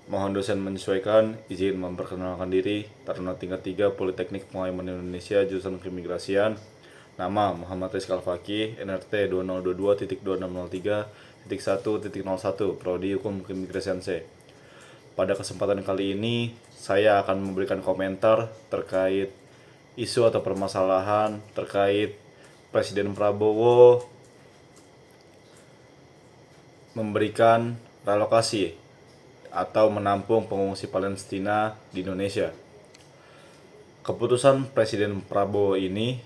Mohon dosen menyesuaikan, izin memperkenalkan diri, Taruna tingkat 3 Politeknik Pengayuman Indonesia, jurusan Keimigrasian. Nama Muhammad Rizky Al-Faqih, NRT 2022.2603.1.01, Prodi Hukum Keimigrasian C. Pada kesempatan kali ini, saya akan memberikan komentar terkait isu atau permasalahan terkait Presiden Prabowo memberikan relokasi atau menampung pengungsi Palestina di Indonesia. Keputusan Presiden Prabowo ini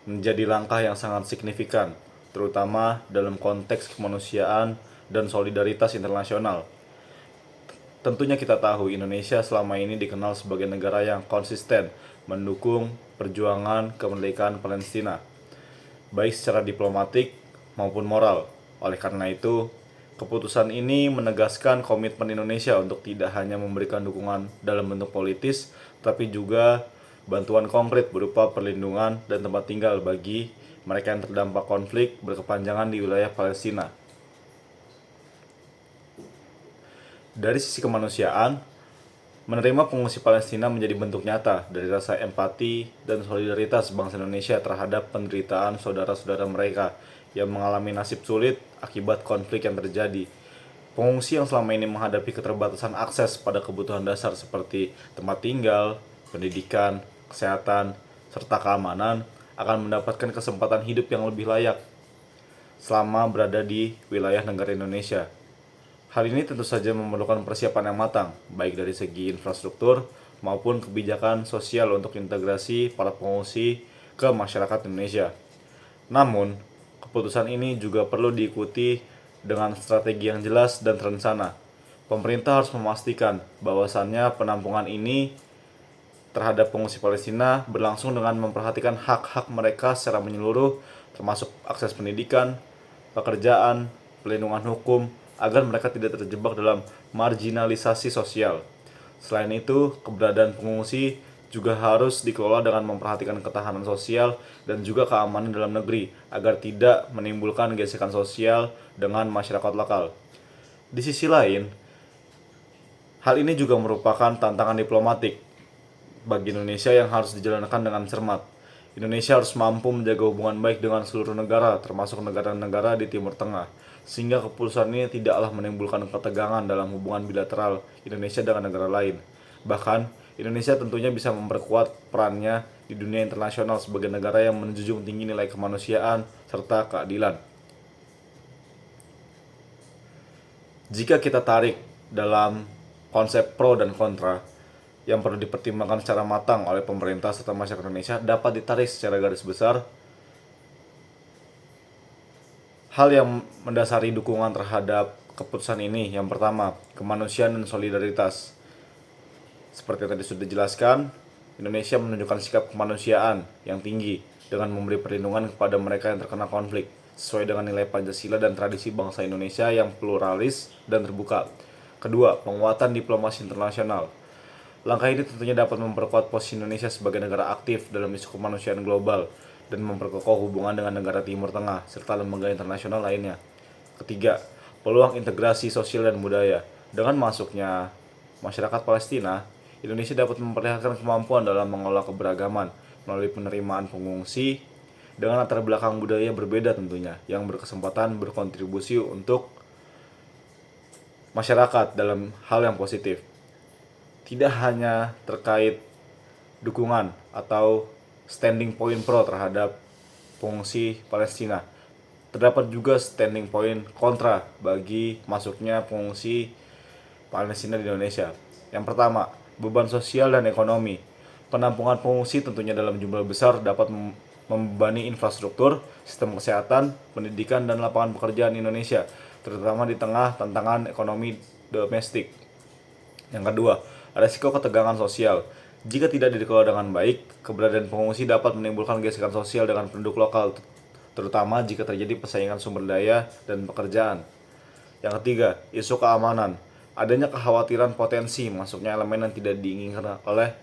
menjadi langkah yang sangat signifikan, terutama dalam konteks kemanusiaan dan solidaritas internasional. Tentunya kita tahu Indonesia selama ini dikenal sebagai negara yang konsisten mendukung perjuangan kemerdekaan Palestina, baik secara diplomatik maupun moral. Oleh karena itu, keputusan ini menegaskan komitmen Indonesia untuk tidak hanya memberikan dukungan dalam bentuk politis, tapi juga bantuan konkret berupa perlindungan dan tempat tinggal bagi mereka yang terdampak konflik berkepanjangan di wilayah Palestina. Dari sisi kemanusiaan, menerima pengungsi Palestina menjadi bentuk nyata dari rasa empati dan solidaritas bangsa Indonesia terhadap penderitaan saudara-saudara mereka yang mengalami nasib sulit akibat konflik yang terjadi. Pengungsi yang selama ini menghadapi keterbatasan akses pada kebutuhan dasar seperti tempat tinggal, pendidikan, kesehatan, serta keamanan akan mendapatkan kesempatan hidup yang lebih layak selama berada di wilayah negara Indonesia. Hal ini tentu saja memerlukan persiapan yang matang, baik dari segi infrastruktur maupun kebijakan sosial untuk integrasi para pengungsi ke masyarakat Indonesia. Namun, keputusan ini juga perlu diikuti dengan strategi yang jelas dan terencana. Pemerintah harus memastikan bahwasannya penampungan ini terhadap pengungsi Palestina berlangsung dengan memperhatikan hak-hak mereka secara menyeluruh, termasuk akses pendidikan, pekerjaan, pelindungan hukum, agar mereka tidak terjebak dalam marginalisasi sosial. Selain itu, keberadaan pengungsi juga harus dikelola dengan memperhatikan ketahanan sosial dan juga keamanan dalam negeri agar tidak menimbulkan gesekan sosial dengan masyarakat lokal. Di sisi lain, hal ini juga merupakan tantangan diplomatik bagi Indonesia yang harus dijalankan dengan cermat. Indonesia harus mampu menjaga hubungan baik dengan seluruh negara, termasuk negara-negara di Timur Tengah, sehingga keputusan ini tidaklah menimbulkan ketegangan dalam hubungan bilateral Indonesia dengan negara lain. Bahkan, Indonesia tentunya bisa memperkuat perannya di dunia internasional sebagai negara yang menjunjung tinggi nilai kemanusiaan serta keadilan. Jika kita tarik dalam konsep pro dan kontra, yang perlu dipertimbangkan secara matang oleh pemerintah serta masyarakat Indonesia dapat ditarik secara garis besar. Hal yang mendasari dukungan terhadap keputusan ini, yang pertama, kemanusiaan dan solidaritas. Seperti yang tadi sudah dijelaskan, Indonesia menunjukkan sikap kemanusiaan yang tinggi dengan memberi perlindungan kepada mereka yang terkena konflik, sesuai dengan nilai Pancasila dan tradisi bangsa Indonesia yang pluralis dan terbuka. Kedua, penguatan diplomasi internasional. Langkah ini tentunya dapat memperkuat posisi Indonesia sebagai negara aktif dalam isu kemanusiaan global dan memperkokoh hubungan dengan negara Timur Tengah serta lembaga internasional lainnya. Ketiga, peluang integrasi sosial dan budaya. Dengan masuknya masyarakat Palestina, Indonesia dapat memperlihatkan kemampuan dalam mengelola keberagaman melalui penerimaan pengungsi dengan latar belakang budaya berbeda tentunya, yang berkesempatan berkontribusi untuk masyarakat dalam hal yang positif. Tidak hanya terkait dukungan atau standing point pro terhadap pengungsi Palestina, terdapat juga standing point kontra bagi masuknya pengungsi Palestina di Indonesia. Yang pertama, beban sosial dan ekonomi. Penampungan pengungsi tentunya dalam jumlah besar dapat membebani infrastruktur, sistem kesehatan, pendidikan, dan lapangan pekerjaan Indonesia, terutama di tengah tantangan ekonomi domestik. Yang kedua, resiko ketegangan sosial. Jika tidak dikelola dengan baik, keberadaan pengungsi dapat menimbulkan gesekan sosial dengan penduduk lokal, terutama jika terjadi persaingan sumber daya dan pekerjaan. Yang ketiga, isu keamanan. Adanya kekhawatiran potensi masuknya elemen yang tidak diinginkan oleh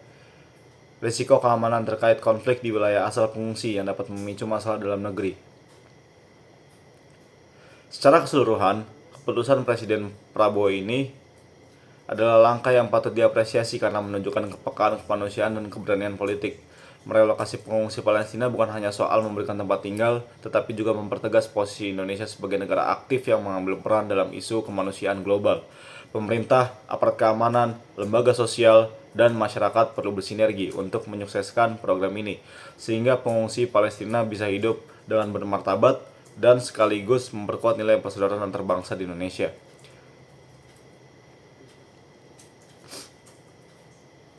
risiko keamanan terkait konflik di wilayah asal pengungsi yang dapat memicu masalah dalam negeri. Secara keseluruhan, keputusan Presiden Prabowo ini adalah langkah yang patut diapresiasi karena menunjukkan kepekaan kemanusiaan dan keberanian politik. Merelokasi pengungsi Palestina bukan hanya soal memberikan tempat tinggal, tetapi juga mempertegas posisi Indonesia sebagai negara aktif yang mengambil peran dalam isu kemanusiaan global. Pemerintah, aparat keamanan, lembaga sosial, dan masyarakat perlu bersinergi untuk menyukseskan program ini, sehingga pengungsi Palestina bisa hidup dengan bermartabat dan sekaligus memperkuat nilai persaudaraan antar bangsa di Indonesia.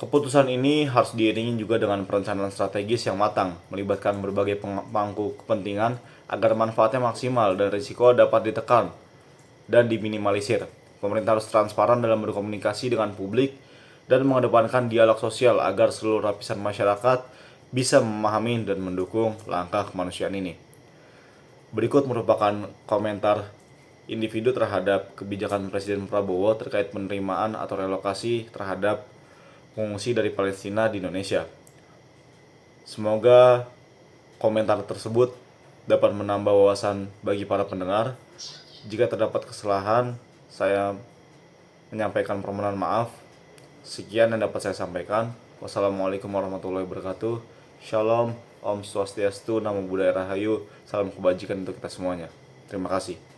Keputusan ini harus diiringi juga dengan perencanaan strategis yang matang, melibatkan berbagai pemangku kepentingan agar manfaatnya maksimal dan risiko dapat ditekan dan diminimalisir. Pemerintah harus transparan dalam berkomunikasi dengan publik dan mengedepankan dialog sosial agar seluruh lapisan masyarakat bisa memahami dan mendukung langkah kemanusiaan ini. Berikut merupakan komentar individu terhadap kebijakan Presiden Prabowo terkait penerimaan atau relokasi terhadap pengungsi dari Palestina di Indonesia. Semoga komentar tersebut dapat menambah wawasan bagi para pendengar. Jika terdapat kesalahan, saya menyampaikan permohonan maaf. Sekian yang dapat saya sampaikan. Wassalamualaikum warahmatullahi wabarakatuh. Shalom, Om Swastiastu, Namo Buddhaya Rahayu. Salam kebajikan untuk kita semuanya. Terima kasih.